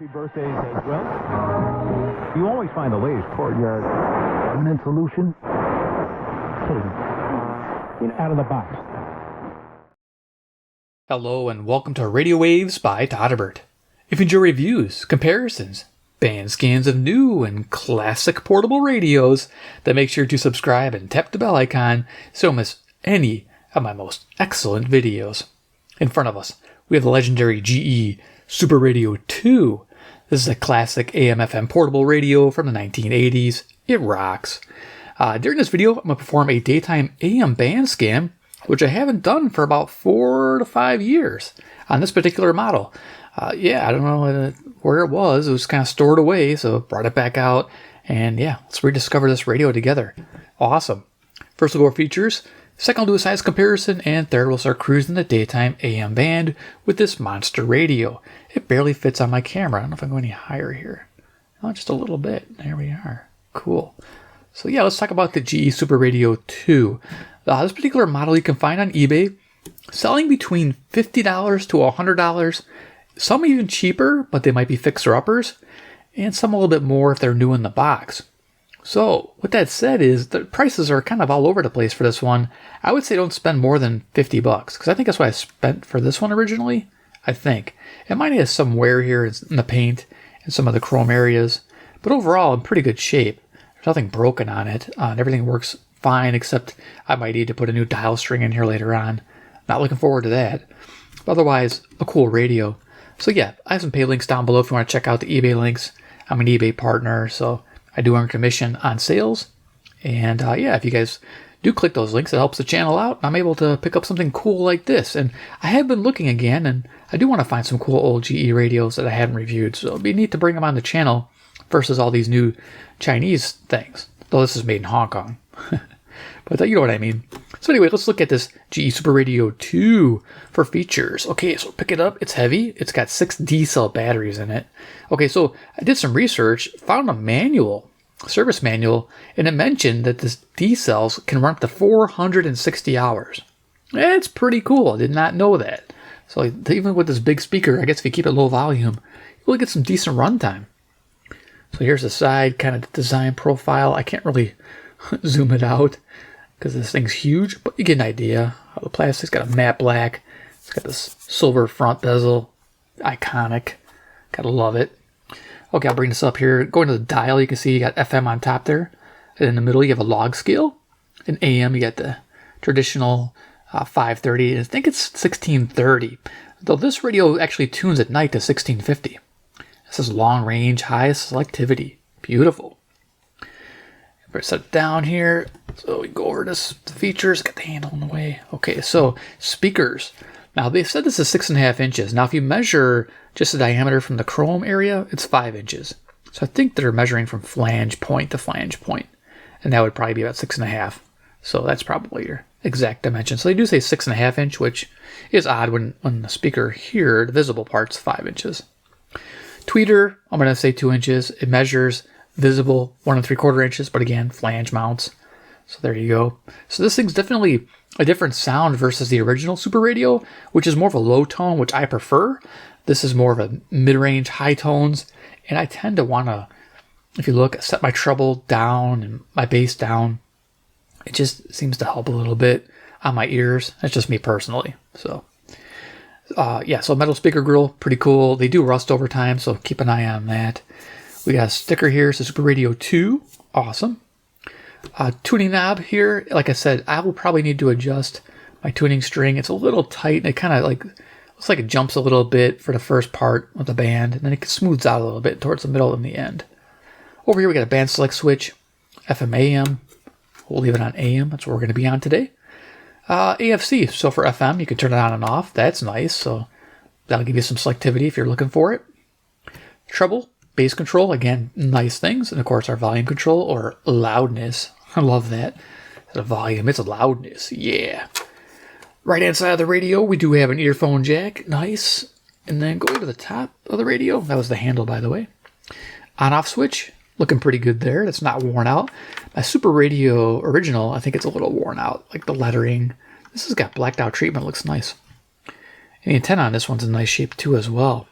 Happy birthdays as well. You always find the latest courtyard permanent solution. Out of the box. Hello and welcome to Radio Waves by Todderbert. If you enjoy reviews, comparisons, band scans of new and classic portable radios, then make sure to subscribe and tap the bell icon so you don't miss any of my most excellent videos. In front of us, we have the legendary GE Superadio II. This is a classic AM/FM portable radio from the 1980s. It rocks. During this video, I'm going to perform a daytime AM band scan, which I haven't done for about 4 to 5 years on this particular model. I don't know where it was. It was kind of stored away, so brought it back out. And yeah, let's rediscover this radio together. Awesome. First we'll go over features. Second, I'll do a size comparison. And third, we'll start cruising the daytime AM band with this monster radio. It barely fits on my camera. I don't know if I can go any higher here. Oh, just a little bit. There we are. Cool. So yeah, let's talk about the GE Superadio II. This particular model you can find on eBay, selling between $50 to $100. Some even cheaper, but they might be fixer-uppers, and some a little bit more if they're new in the box. So, with that said, is the prices are kind of all over the place for this one. I would say don't spend more than $50, because I think that's what I spent for this one originally. I think. It might have some wear here in the paint and some of the chrome areas, but overall in pretty good shape. There's nothing broken on it. Everything works fine, except I might need to put a new dial string in here later on. Not looking forward to that. But otherwise, a cool radio. So yeah, I have some pay links down below if you want to check out the eBay links. I'm an eBay partner, so I do earn commission on sales. And if you guys do click those links, it helps the channel out. I'm able to pick up something cool like this. And I have been looking again, and I do want to find some cool old GE radios that I haven't reviewed. So it'd be neat to bring them on the channel versus all these new Chinese things. Though this is made in Hong Kong. But you know what I mean. So anyway, let's look at this GE Superadio II for features. Okay, so pick it up. It's heavy. It's got 6 D-cell batteries in it. Okay, so I did some research, found a manual, service manual, and it mentioned that this D-cells can run up to 460 hours. It's pretty cool. I did not know that. So even with this big speaker, I guess if you keep it low volume, you'll get some decent runtime. So here's the side kind of design profile. I can't really zoom it out because this thing's huge, but you get an idea. The plastic's got a matte black. It's got this silver front bezel. Iconic. Gotta love it. Okay, I'll bring this up here. Going to the dial, you can see you got FM on top there. And in the middle, you have a log scale. In AM, you got the traditional 530. I think it's 1630. Though this radio actually tunes at night to 1650. This is long range, high selectivity. Beautiful. Set it down here. So we go over this features. Got the handle in the way. Okay, so speakers. Now they said this is 6.5 inches. Now if you measure just the diameter from the chrome area, it's 5 inches. So I think they're measuring from flange point to flange point, and that would probably be about 6.5. So that's probably your exact dimension. So they do say 6.5 inch, which is odd when the speaker here, the visible part's 5 inches. Tweeter, I'm going to say 2 inches. It measures visible 1 3/4 inches, but again, flange mounts. So there you go. So this thing's definitely a different sound versus the original Super Radio, which is more of a low tone, which I prefer. This is more of a mid-range, high tones, and I tend to want to, if you look, set my treble down and my bass down. It just seems to help a little bit on my ears. That's just me personally. So so metal speaker grill, pretty cool. They do rust over time, so keep an eye on that. We got a sticker here. It's a Superadio II. Awesome. Tuning knob here. Like I said, I will probably need to adjust my tuning string. It's a little tight, and it kind of looks like it jumps a little bit for the first part of the band, and then it smooths out a little bit towards the middle and the end. Over here we got a band select switch, FM AM. We'll leave it on AM. That's what we're going to be on today. AFC. So for FM, you can turn it on and off. That's nice. So that'll give you some selectivity if you're looking for it. Treble. Bass control, again, nice things. And of course, our volume control or loudness. I love that. It's a volume, it's a loudness. Yeah. Right hand side of the radio, we do have an earphone jack. Nice. And then going to the top of the radio, that was the handle, by the way. On-off switch, looking pretty good there. That's not worn out. My Super Radio original, I think it's a little worn out, like the lettering. This has got blacked out treatment, looks nice. And the antenna on this one's in nice shape too as well.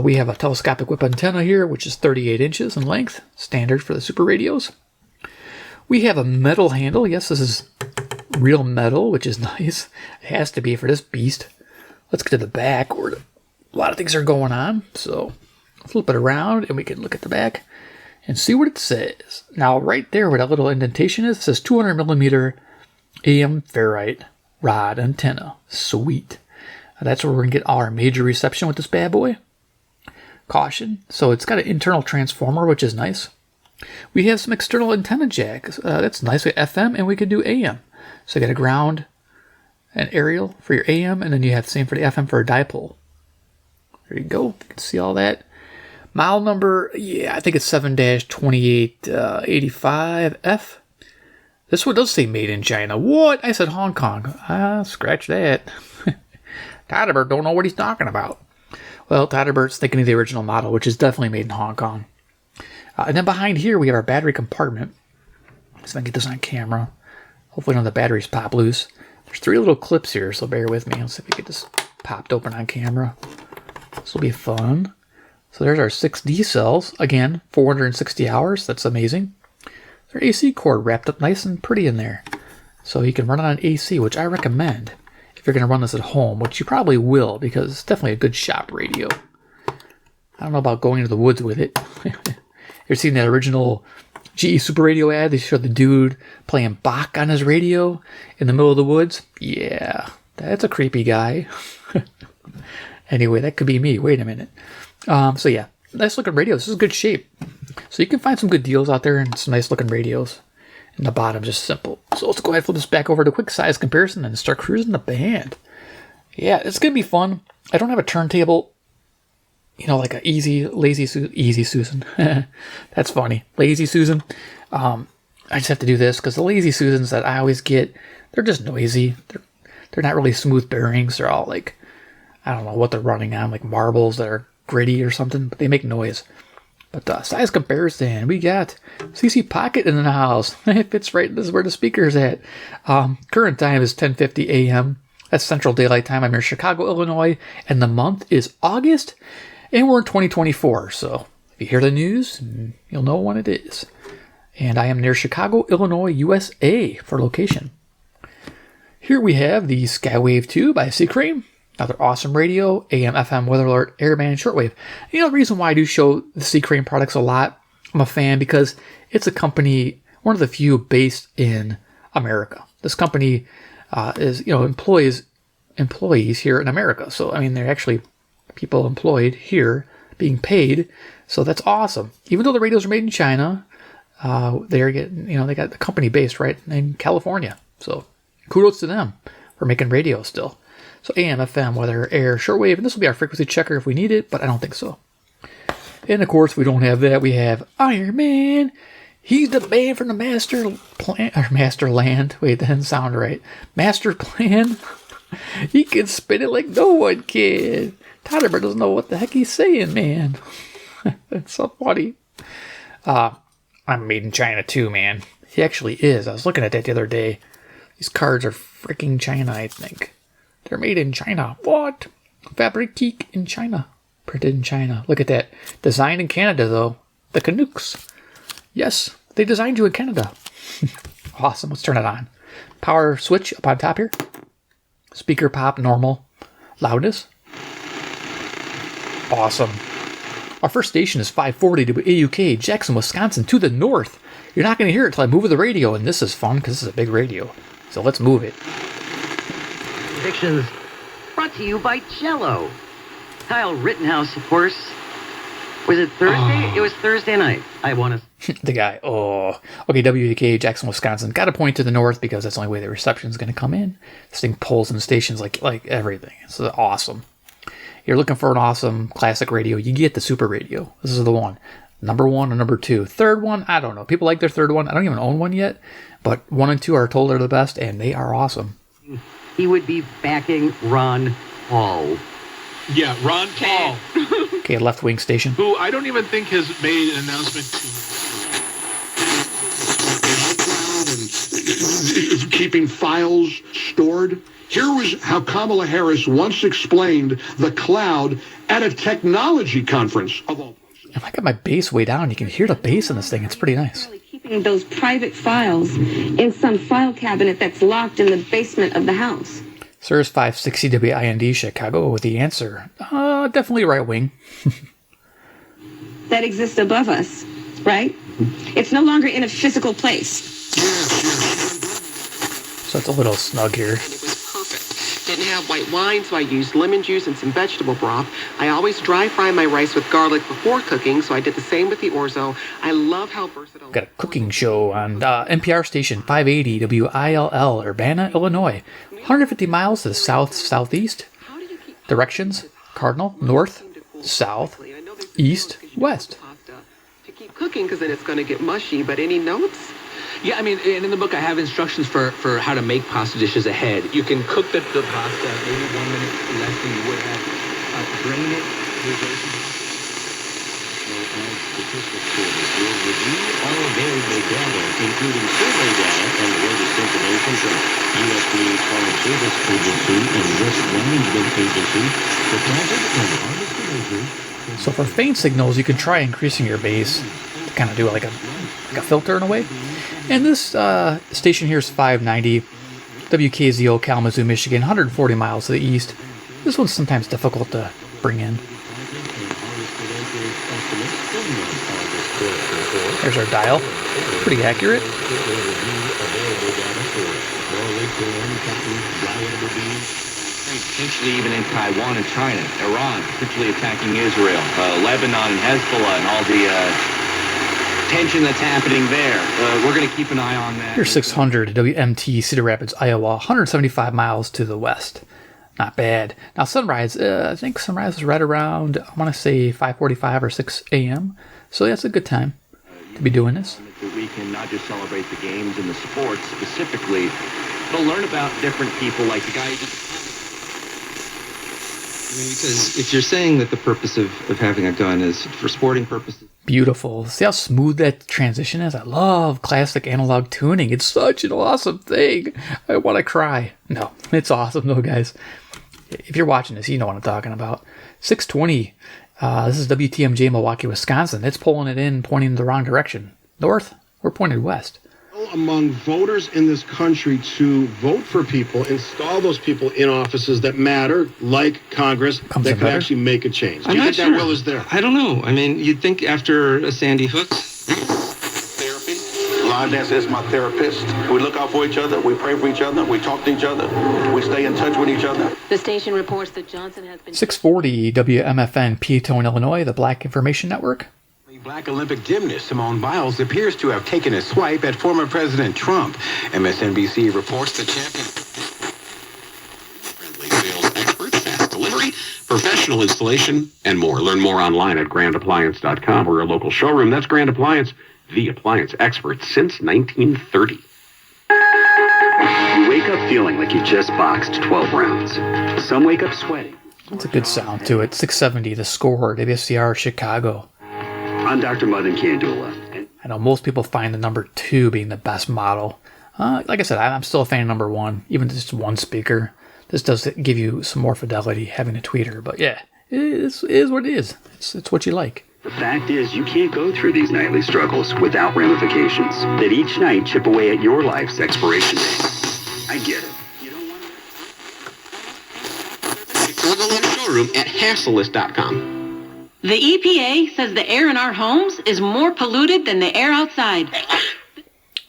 We have a telescopic whip antenna here, which is 38 inches in length, standard for the super radios. We have a metal handle. Yes, this is real metal, which is nice. It has to be for this beast. Let's get to the back where a lot of things are going on. So flip it around and we can look at the back and see what it says. Now, right there where that little indentation is, it says 200 millimeter AM ferrite rod antenna. Sweet. That's where we're going to get all our major reception with this bad boy. Caution. So it's got an internal transformer, which is nice. We have some external antenna jacks. That's nice. We have FM and we can do AM. So you got a ground, an aerial for your AM, and then you have the same for the FM for a dipole. There you go. You can see all that. Model number, yeah, I think it's 7-2885F. This one does say made in China. What? I said Hong Kong. Scratch that. Todderbert don't know what he's talking about. Well, Todderbert's thinking of the original model, which is definitely made in Hong Kong. And then behind here, we have our battery compartment. So if I can get this on camera. Hopefully none of the batteries pop loose. There's 3 little clips here, so bear with me. Let's see if we get this popped open on camera. This will be fun. So there's our 6D cells. Again, 460 hours. That's amazing. Their AC cord wrapped up nice and pretty in there. So you can run it on AC, which I recommend if you're going to run this at home, which you probably will because it's definitely a good shop radio. I don't know about going into the woods with it. You've seen that original GE Superadio ad? They showed the dude playing Bach on his radio in the middle of the woods. Yeah, that's a creepy guy. Anyway, that could be me. Wait a minute. So yeah, nice looking radio. This is good shape. So you can find some good deals out there and some nice looking radios. And the bottom just simple. So let's go ahead and flip this back over to quick size comparison and start cruising the band. Yeah, it's going to be fun. I don't have a turntable. You know, like a Easy Susan. That's funny. Lazy Susan. I just have to do this because the Lazy Susans that I always get, they're just noisy. They're not really smooth bearings. They're all like, I don't know what they're running on, like marbles that are gritty or something, but they make noise. But size comparison, we got CC Pocket in the house. It fits right. This is where the speaker's at. Current time is 10:50 a.m. That's Central Daylight Time. I'm in Chicago, Illinois, and the month is August. And we're in 2024, so if you hear the news, you'll know when it is. And I am near Chicago, Illinois, USA for location. Here we have the Skywave 2 by Seacream. Another awesome radio, AM, FM, weather alert, airband, shortwave. You know, the reason why I do show the Seacream products a lot, I'm a fan because it's a company, one of the few based in America. This company is, employees here in America. So, I mean, they're actually people employed here being paid. So that's awesome. Even though the radios are made in China, they're getting, they got the company based right in California. So kudos to them for making radios still. So AM, FM, weather, air, shortwave, and this will be our frequency checker if we need it, but I don't think so. And of course, we don't have that. We have Iron Man. He's the man from the master plan, or master land. Wait, that didn't sound right. Master plan. He can spin it like no one can. Todderbert doesn't know what the heck he's saying, man. That's so funny. I'm made in China too, man. He actually is. I was looking at that the other day. These cards are freaking China, I think. They're made in China. What? Fabrique in China. Printed in China. Look at that. Designed in Canada, though. The Canucks. Yes, they designed you in Canada. Awesome. Let's turn it on. Power switch up on top here. Speaker pop, normal. Loudness. Awesome. Our first station is 540 AUK, Jackson, Wisconsin, to the north. You're not going to hear it until I move the radio, and this is fun because this is a big radio. So let's move it. Predictions brought to you by Jello. Kyle Rittenhouse, of course. Was it Thursday? It was Thursday night. I want to... The guy. Oh. Okay, WK, Jackson, Wisconsin. Got to point to the north because that's the only way the reception is going to come in. This thing pulls in stations like everything. It's awesome. You're looking for an awesome classic radio, you get the Super Radio. This is the one. Number 1 or number 2. Third one, I don't know. People like their third one. I don't even own one yet. But 1 and 2 are told are the best, and they are awesome. He would be backing Ron Paul. Yeah, Ron Paul. Okay, left wing station. Who I don't even think has made an announcement to... Keeping files stored Here was how Kamala Harris once explained the cloud at a technology conference of all places. If I got my bass way down, you can hear the bass in this thing. It's pretty nice. Keeping those private files in some file cabinet that's locked in the basement of the house. Sirs 560 WIND Chicago with the answer. Definitely right wing. That exists above us, right? It's no longer in a physical place. So it's a little snug here. And it was perfect. Didn't have white wine, so I used lemon juice and some vegetable broth. I always dry fry my rice with garlic before cooking, so I did the same with the orzo. I love how versatile. Got a cooking show on NPR station 580 WILL, Urbana, Illinois. 150 miles to the south-southeast. Directions: cardinal, north, south, east, west. To keep cooking, because then it's going to get mushy. But any notes? Yeah, I mean, and in the book I have instructions for how to make pasta dishes ahead. You can cook the pasta maybe 1 minute less than you would have. Drain it. Statistics Service will review all available data, including survey data and latest information from U.S. News Foreign Service Agency and Risk Management Agency, the Hazard and Harvest Measures. So for faint signals, you can try increasing your bass to kind of do like a filter in a way. And this station here is 590 WKZO Kalamazoo, Michigan, 140 miles to the east. This one's sometimes difficult to bring in. There's our dial. Pretty accurate. Potentially even in Taiwan and China, Iran potentially attacking Israel, Lebanon and Hezbollah and all the tension that's happening there. We're going to keep an eye on that. Here's 600 WMT Cedar Rapids, Iowa, 175 miles to the west. Not bad. Now sunrise, I think sunrise is right around, I want to say 5:45 or 6 a.m. So that's a good time to be doing this. We can not just celebrate the games and the sports specifically, but learn about different people like the guy who just... Because if you're saying that the purpose of having a gun is for sporting purposes. Beautiful. See how smooth that transition is? I love classic analog tuning. It's such an awesome thing. I want to cry. No, it's awesome though, guys. If you're watching this, you know what I'm talking about. 620. This is WTMJ Milwaukee, Wisconsin. It's pulling it in, pointing in the wrong direction. North, we're pointed west. Among voters in this country to vote for people, install those people in offices that matter, like Congress, that can actually make a change. Do you think that will is there? I don't know. I mean, you'd think after a Sandy Hook. Therapy. Line dance is my therapist. We look out for each other. We pray for each other. We talk to each other. We stay in touch with each other. The station reports that Johnson has been... 640 WMFN, Peatone, Illinois, the Black Information Network. Black Olympic gymnast Simone Biles appears to have taken a swipe at former President Trump. MSNBC reports the champion... Friendly sales experts, fast delivery, professional installation, and more. Learn more online at grandappliance.com or your local showroom. That's Grand Appliance, the appliance expert since 1930. You wake up feeling like you just boxed 12 rounds. Some wake up sweating. That's a good sound to it. 670, the score, WSCR, Chicago. I'm Dr. Mother Candula. I know most people find the number 2 being the best model. Like I said, I'm still a fan of number 1, even just one speaker. This does give you some more fidelity having a tweeter, but yeah, it is what it is. It's what you like. The fact is, you can't go through these nightly struggles without ramifications that each night chip away at your life's expiration date. I get it. You don't want to... showroom at Hasselist.com. The EPA says the air in our homes is more polluted than the air outside.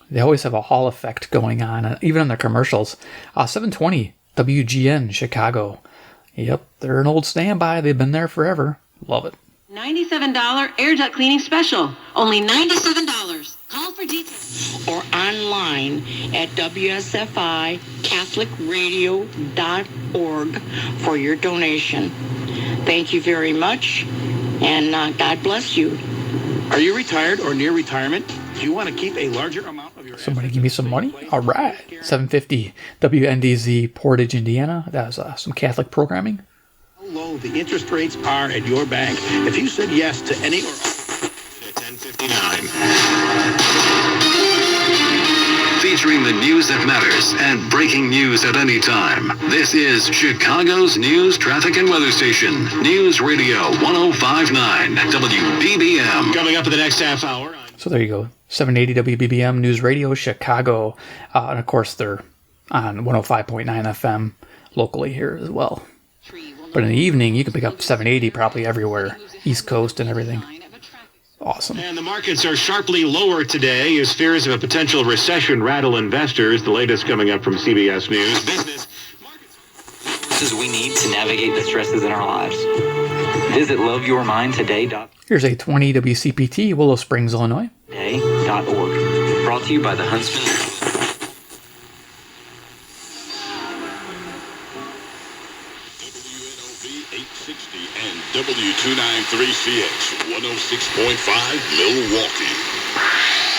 They always have a Hall effect going on, even in their commercials. 720 WGN Chicago. Yep, they're an old standby. They've been there forever. Love it. $97 air duct cleaning special. Only $97. Call for details. Or online at WSFICatholicradio.org for your donation. Thank you very much, and God bless you. Are you retired or near retirement? Do you want to keep a larger amount of your... Somebody give me some money? All right. 750 WNDZ Portage, Indiana. That was some Catholic programming. How low the interest rates are at your bank. If you said yes to any or... 1059. featuring the news that matters and breaking news at any time. This is Chicago's news, traffic, and weather station. News Radio 105.9 WBBM. Coming up in the next half hour. So there you go. 780 WBBM News Radio Chicago. And of course, they're on 105.9 FM locally here as well. But in the evening, you can pick up 780 probably everywhere. East Coast and everything. Awesome. And the markets are sharply lower today as fears of a potential recession rattle investors. The latest coming up from CBS News. Business. We need to navigate the stresses in our lives. Visit loveyourmindtoday.org. Here's a 20 WCPT, Willow Springs, Illinois. Brought to you by the Huntsman. WNOV 860 and W293CX 106.5 Milwaukee.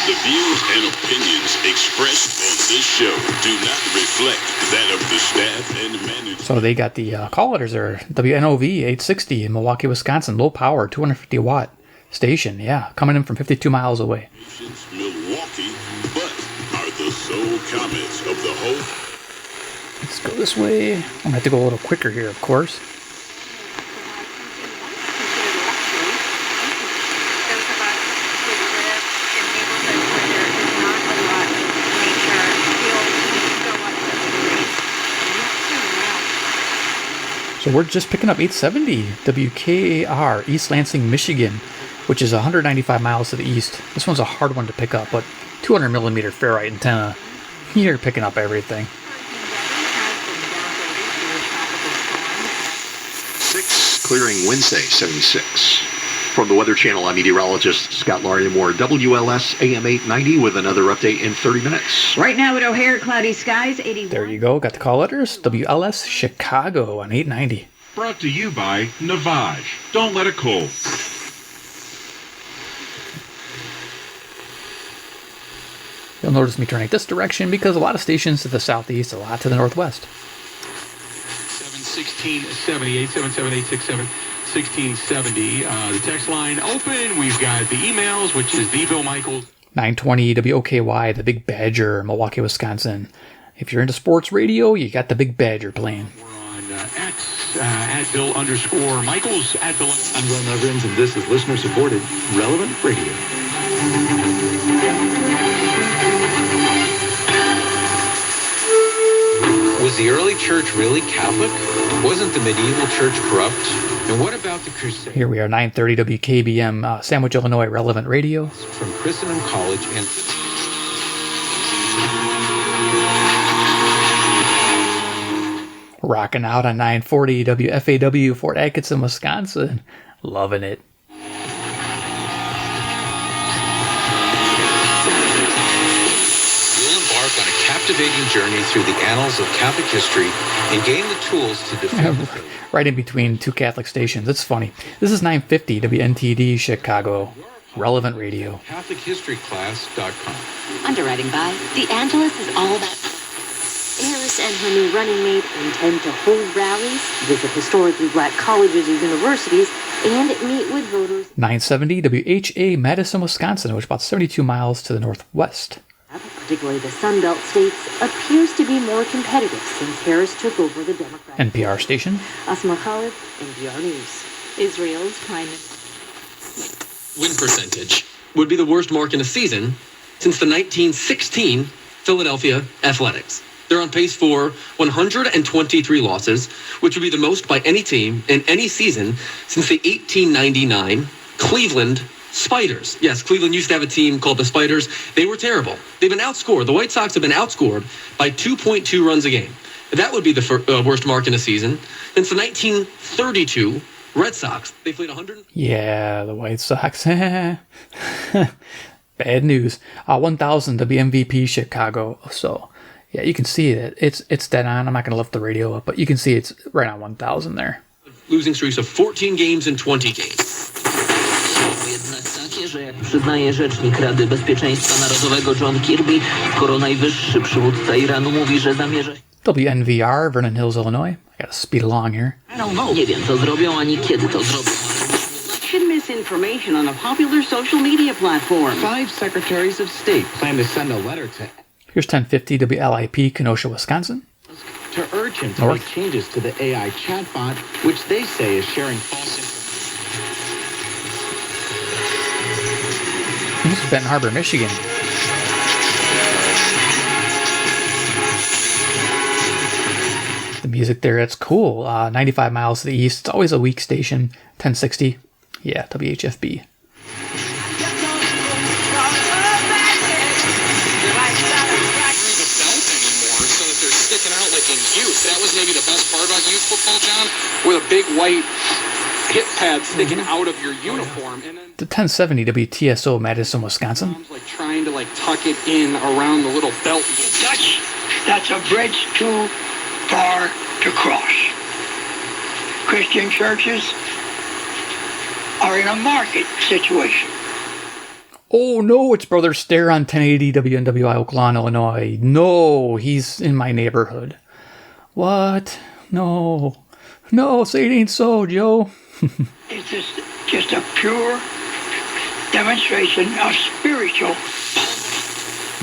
The views and opinions expressed on this show do not reflect that of the staff and management. So they got the call letters there. WNOV 860 in Milwaukee, Wisconsin. Low power, 250 watt station. Yeah, coming in from 52 miles away. Milwaukee, but are the sole comments of the host. Let's go this way. I'm going to have to go a little quicker here, of course. So we're just picking up 870 WKAR, East Lansing, Michigan, which is 195 miles to the east. This one's a hard one to pick up, but 200 millimeter ferrite antenna. You're picking up everything. 6, clearing Wednesday, 76. From the Weather Channel, I'm meteorologist Scott Larimore, WLS AM 890 with another update in 30 minutes. Right now at O'Hare, cloudy skies, 81. There you go. Got the call letters. WLS Chicago on 890. Brought to you by Navage. Don't let it cool. You'll notice me turning this direction because a lot of stations to the southeast, a lot to the northwest. 716-78, 77867-1670. The text line open. We've got the emails, which is the Bill Michaels. 920 WOKY, the Big Badger, Milwaukee, Wisconsin. If you're into sports radio, you got the Big Badger playing. We're on X, at Bill_Michaels, at Bill. I'm Glenn Evans, and this is listener-supported Relevant Radio. Was the early church really Catholic? Wasn't the medieval church corrupt? And what about the Crusades? Here we are, 930 WKBM, Sandwich, Illinois, Relevant Radio. From Christendom College and... Rocking out on 940 WFAW, Fort Atkinson, Wisconsin. Loving it. We'll embark on a captivating journey through the annals of Catholic history and gain the tools to defend the faith. Right in between two Catholic stations. It's funny. This is 950 WNTD Chicago, Relevant Radio. CatholicHistoryClass.com. Underwriting by The Angelus is all about... Harris and her new running mate intend to hold rallies, visit historically black colleges or universities, and meet with voters. 970 WHA Madison, Wisconsin, which is about 72 miles to the northwest. Particularly the Sun Belt states, appears to be more competitive since Harris took over the Democratic NPR station. Asma Khalid, NPR News. Israel's prime minister. Win percentage would be the worst mark in a season since the 1916 Philadelphia Athletics. They're on pace for 123 losses, which would be the most by any team in any season since the 1899 Cleveland Spiders. Yes, Cleveland used to have a team called the Spiders. They were terrible. They've been outscored. The White Sox have been outscored by 2.2 runs a game. That would be the worst mark in a season since the 1932 Red Sox. They played 100. Yeah, the White Sox. Bad news. 1,000 WMVP Chicago. So... yeah, you can see it. It's dead on. I'm not going to lift the radio up, but you can see it's right on 1,000 there. Losing streaks of 14 games and 20 games. Przyznaje rzecznik Rady Bezpieczeństwa Narodowego John Kirby, skoro najwyższy przywódca Iranu mówi, że zamierza... WNVR, Vernon Hills, Illinois. I gotta speed along here. I don't know. Nie wiem, co zrobią, ani kiedy to zrobią. Election misinformation on a popular social media platform. 5 secretaries of state plan to send a letter to... Here's 1050 WLIP, Kenosha, Wisconsin. To urge him to North. make changes to the AI chatbot, which they say is sharing false information. This is Benton Harbor, Michigan. The music there, it's cool. 95 miles to the east. It's always a weak station. 1060. Yeah, WHFB. Out like in youth. That was maybe the best part about youth football, John, with a big white hip pad sticking out of your uniform. And then The 1070 WTSO, Madison, Wisconsin. like trying to like tuck it in around the little belt. That's a bridge too far to cross. Christian churches are in a market situation. Oh no, it's Brother Stare on 1080 WNWI, Oakland, Illinois. No, he's in my neighborhood. What? No. No, say it ain't so, Joe. It's just a pure demonstration of spiritual.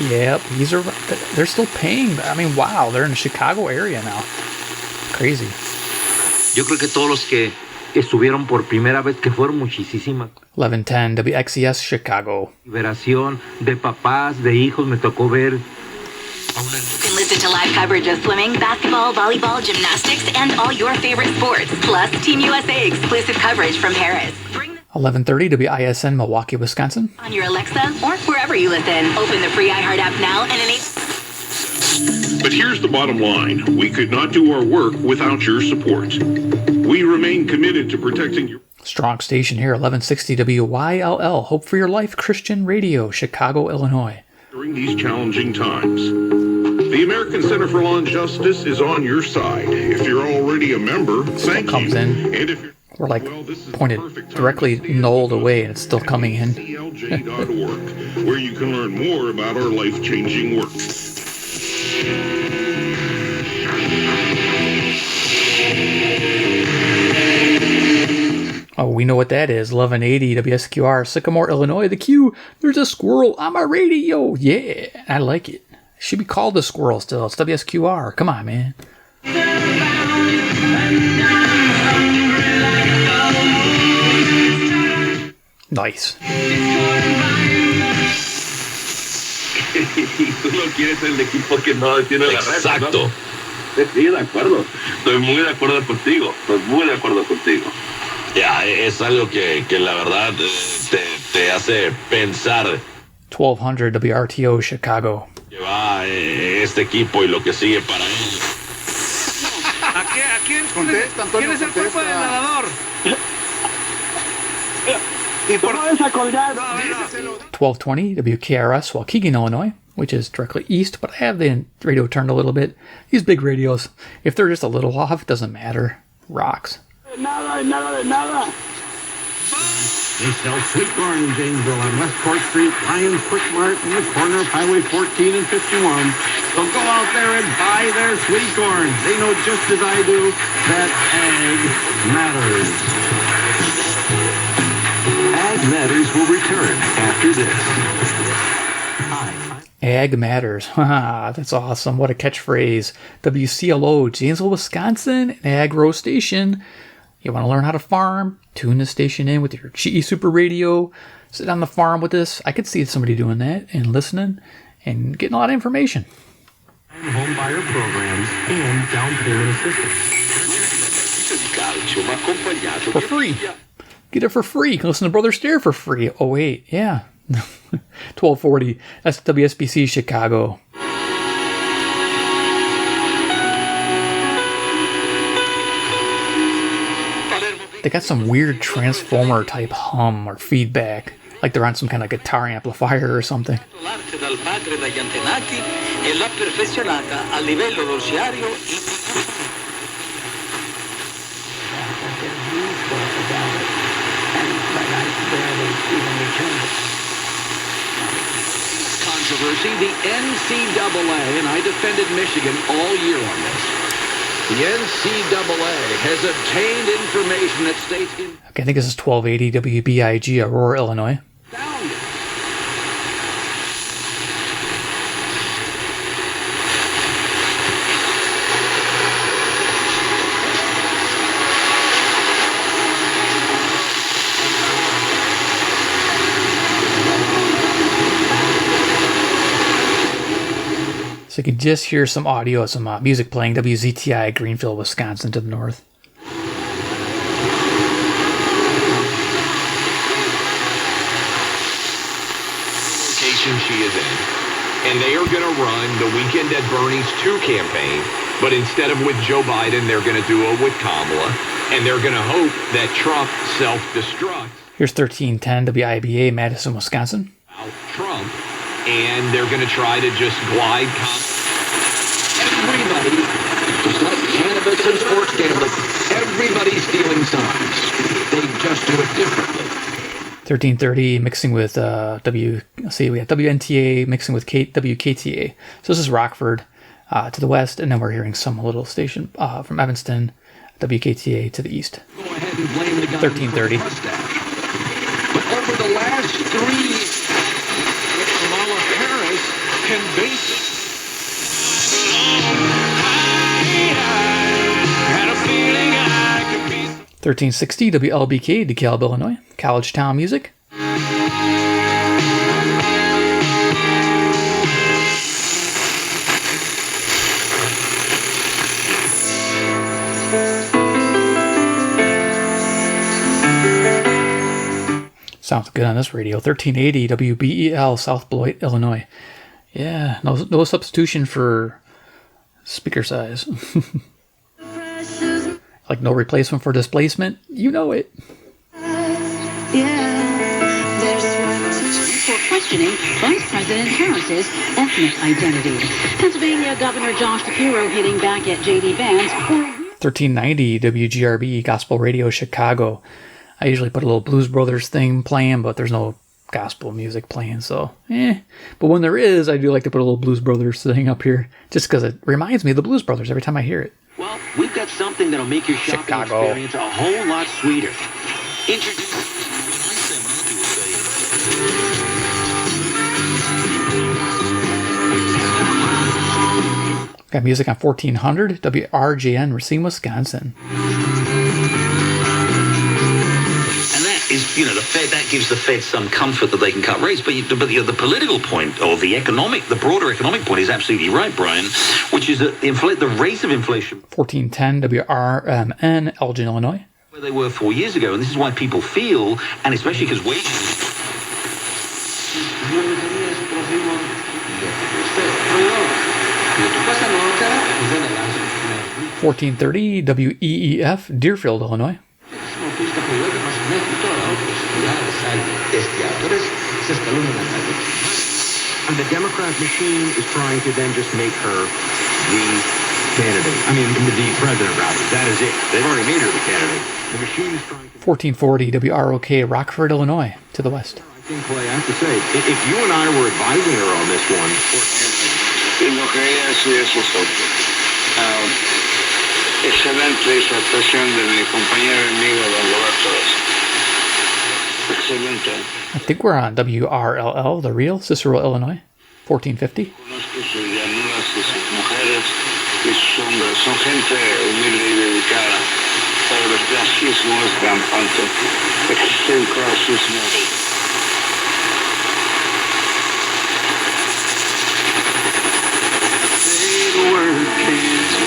Yep, they're still paying. I mean, wow, they're in the Chicago area now. Crazy. Yo creo que todos los que estuvieron por primera vez, que fueron muchísimas. 1110 WXES, Chicago. Liberación de papás, de hijos, me tocó ver. You can listen to live coverage of swimming, basketball, volleyball, gymnastics, and all your favorite sports. Plus, Team USA exclusive coverage from Paris. 1130 WISN, Milwaukee, Wisconsin. On your Alexa or wherever you listen. Open the free iHeart app now and enable. But here's the bottom line. We could not do our work without your support. We remain committed to protecting your... Strong station here, 1160 WYLL, Hope for Your Life Christian Radio, Chicago, Illinois. During these challenging times, the American Center for Law and Justice is on your side. If you're already a member, thank you. In. And if you're We're like pointed directly nulled away and it's still coming in. CLJ.org, where you can learn more about our life-changing work. Oh, we know what that is. 1180 WSQR, Sycamore, Illinois. The Q. There's a squirrel on my radio. Yeah, I like it. Should be called a squirrel still. It's WSQR. Come on, man. Nice. Tú no quieres el equipo que no tiene la red. Exacto. Sí, de acuerdo. Estoy muy de acuerdo contigo. Estoy muy de acuerdo contigo. Ya, es algo que la verdad te hace pensar. 1200 WRTO, Chicago. Que va este equipo y lo que sigue para ellos. ¿A quién? ¿Quién es el cuerpo del nadador? ¿Y por qué vas a colgar? 1220 WKRS, Waukegan, Illinois, which is directly east, but I have the radio turned a little bit. These big radios, if they're just a little off, it doesn't matter. Rocks. Nada. They sell sweet corn in Janesville on West Court Street, Ryan's Quick Mart, in the corner of Highway 14 and 51. So go out there and buy their sweet corn. They know just as I do that ag matters. Ag Matters will return after this. Ag Matters. That's awesome. What a catchphrase. WCLO, Janesville, Wisconsin, an agro station. You want to learn how to farm? Tune the station in with your GE Superadio. Sit on the farm with this. I could see somebody doing that and listening and getting a lot of information. Home buyer programs and down payment assistance. For free. Get it for free. Listen to Brother Stare for free. Oh, wait. Yeah. 1240. That's WSBC Chicago. They got some weird transformer type hum or feedback, like they're on some kind of guitar amplifier or something. Controversy, the NCAA, and I defended Michigan all year on this. The NCAA has obtained information that states in... Okay, I think this is 1280 WBIG, Aurora, Illinois. So you can just hear some audio, some music playing. WZTI, Greenfield, Wisconsin to the north. Location she is in. And they are going to run the Weekend at Bernie's 2 campaign, but instead of with Joe Biden, they're going to do it with Kamala, and they're going to hope that Trump self-destructs. Here's 1310 WIBA, Madison, Wisconsin. Trump, and they're going to try to just glide. Everybody, just like cannabis and sports gambling, everybody's stealing signs. They just do it differently. 1330 mixing with we got WNTA mixing with WKTA. So this is Rockford to the west, and then we're hearing some little station from Evanston, WKTA to the east. Go ahead and blame the guy 1330. But over the last 3 years, Kamala Harris can basically. 1360 WLBK, DeKalb, Illinois. College Town Music. Sounds good on this radio. 1380 WBEL, South Beloit, Illinois. Yeah, no substitution for speaker size. Like no replacement for displacement. You know it. For questioning Vice President Harris's ethnic identity. Pennsylvania Governor Josh Shapiro hitting back at J.D. Vance. 1390 WGRB, Gospel Radio, Chicago. I usually put a little Blues Brothers thing playing, but there's no gospel music playing, so But when there is, I do like to put a little Blues Brothers thing up here, just because it reminds me of the Blues Brothers every time I hear it. Well, we've got something that'll make your shopping experience a whole lot sweeter. Got music on 1400 WRJN, Racine, Wisconsin. Is, the Fed, that gives the Fed some comfort that they can cut rates. But the political point, or the broader economic point is absolutely right, Brian, which is that the rate of inflation. 1410 WRMN, Elgin, Illinois. Where they were 4 years ago, and this is why people feel, and especially because wages. 1430 WEEF, Deerfield, Illinois. And the Democrat machine is trying to then just make her the candidate. I mean, the president, rather. That is it. They've already made her the candidate. The machine is trying to... 1440 WROK, Rockford, Illinois, to the west. I think, Clay, I have to say, if you and I were advising her on this one... Lo que ella decide es eso. Excelente esa actuación de mi compañero amigo, don Roberto. Excelente. I think we're on WRLL, The Real, Cicero, Illinois, 1450. Conozco sus llanuras y sus mujeres y sus hombres. Son gente humilde y dedicada. Pero el clasismo es rampante. Existe un clasismo. Say the word cancer.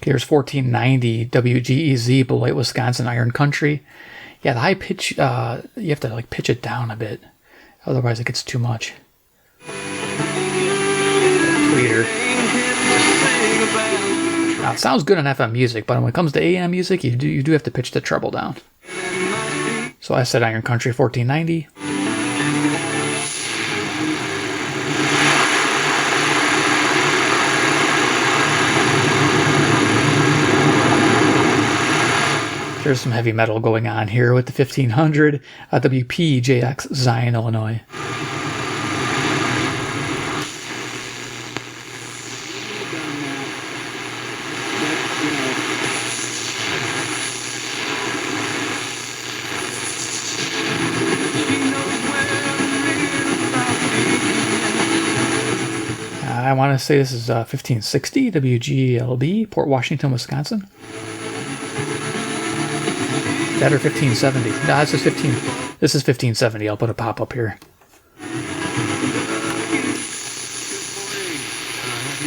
Here's 1490 WGEZ, Beloit, Wisconsin, Iron Country. Yeah, the high pitch, you have to like pitch it down a bit. Otherwise it gets too much. Tweeter. Now, it sounds good on FM music, but when it comes to AM music, you do have to pitch the treble down. So I said Iron Country 1490. There's some heavy metal going on here with the 1500 WPJX, Zion, Illinois. I want to say this is 1560 WGLB, Port Washington, Wisconsin. That or 1570. No, this is 15. This is 1570. I'll put a pop up here. Happy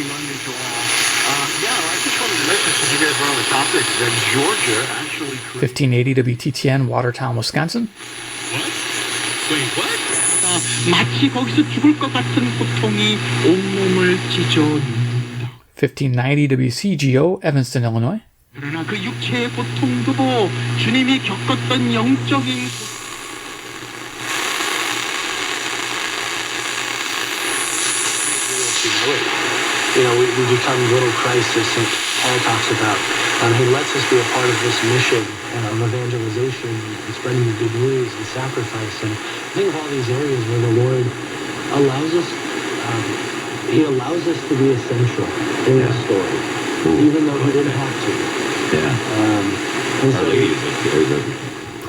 Monday to all. I just wanted to mention, since you guys were on the topic, that Georgia actually 1580 WTTN, Watertown, Wisconsin. Wait, what? 마치 거기서 죽을 것 같은 고통이 온몸을 찢어진다. 1590 WCGO, Evanston, Illinois. 그러나 그 육체의 고통도 주님이 겪었던 영적인 we become little Christ, as St. Paul talks about. He lets us be a part of this mission of evangelization and spreading the good news and sacrifice. And think of all these areas where the Lord allows us, He allows us to be essential in the story, even though He didn't have to.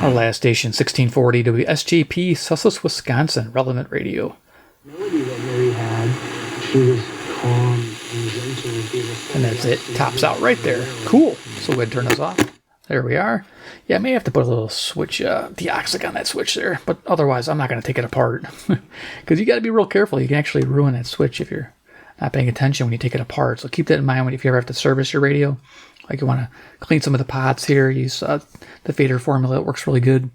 Our last station, 1640 WSJP, Sussex, Wisconsin, Relevant Radio. Melody that Mary had, she was calm and gentle. And that's it. Tops out right there. Cool. So go ahead and turn this off. There we are. Yeah, I may have to put a little switch, deoxic on that switch there, but otherwise I'm not going to take it apart. Because you got to be real careful. You can actually ruin that switch if you're not paying attention when you take it apart. So keep that in mind if you ever have to service your radio. Like you want to clean some of the pots here, use the fader formula. It works really good.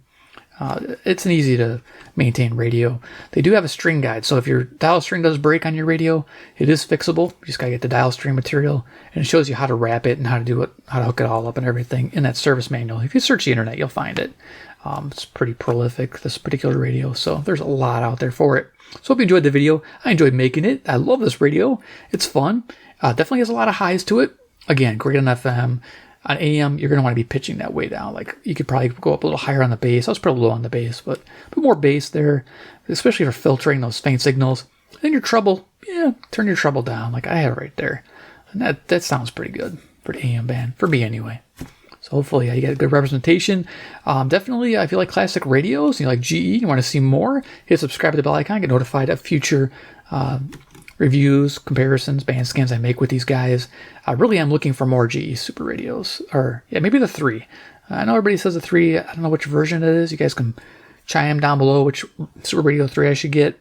It's an easy to maintain radio. They do have a string guide, so if your dial string does break on your radio, it is fixable. You just gotta get the dial string material, and it shows you how to wrap it and how to do it, how to hook it all up and everything in that service manual. If you search the internet, you'll find it. It's pretty prolific, this particular radio, so there's a lot out there for it. So hope you enjoyed the video. I enjoyed making it. I love this radio. It's fun. Definitely has a lot of highs to it. Again, great on FM. On AM, you're going to want to be pitching that way down. Like, you could probably go up a little higher on the bass. I was pretty low on the bass, but more bass there, especially for filtering those faint signals. And your treble, turn your treble down, like I have right there. And that sounds pretty good for the AM band, for me anyway. So hopefully you get a good representation. Definitely, if you like classic radios, you like GE, you want to see more, hit subscribe to the bell icon, get notified of future reviews, comparisons, band scans I make with these guys. I really am looking for more GE Super Radios, or maybe the 3. I know everybody says the 3. I don't know which version it is. You guys can chime down below which Super Radio 3 I should get.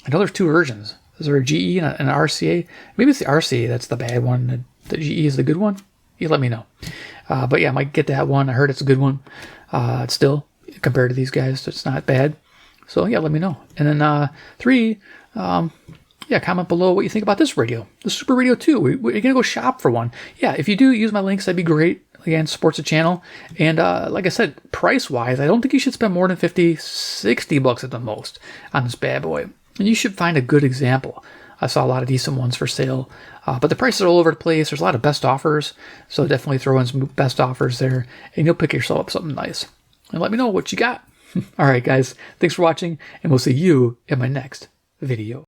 I know there's 2 versions. Is there a GE and an RCA? Maybe it's the RCA that's the bad one. The GE is the good one. You let me know. But yeah, I might get that one. I heard it's a good one. Still, compared to these guys, so it's not bad. So yeah, let me know. And then 3. Comment below what you think about this radio, the Super Radio 2. We're going to go shop for one. Yeah, if you do, use my links. That'd be great. Again, supports the channel. And like I said, price-wise, I don't think you should spend more than $50, $60 at the most on this bad boy. And you should find a good example. I saw a lot of decent ones for sale. But the prices are all over the place. There's a lot of best offers. So definitely throw in some best offers there. And you'll pick yourself up something nice. And let me know what you got. All right, guys. Thanks for watching. And we'll see you in my next video.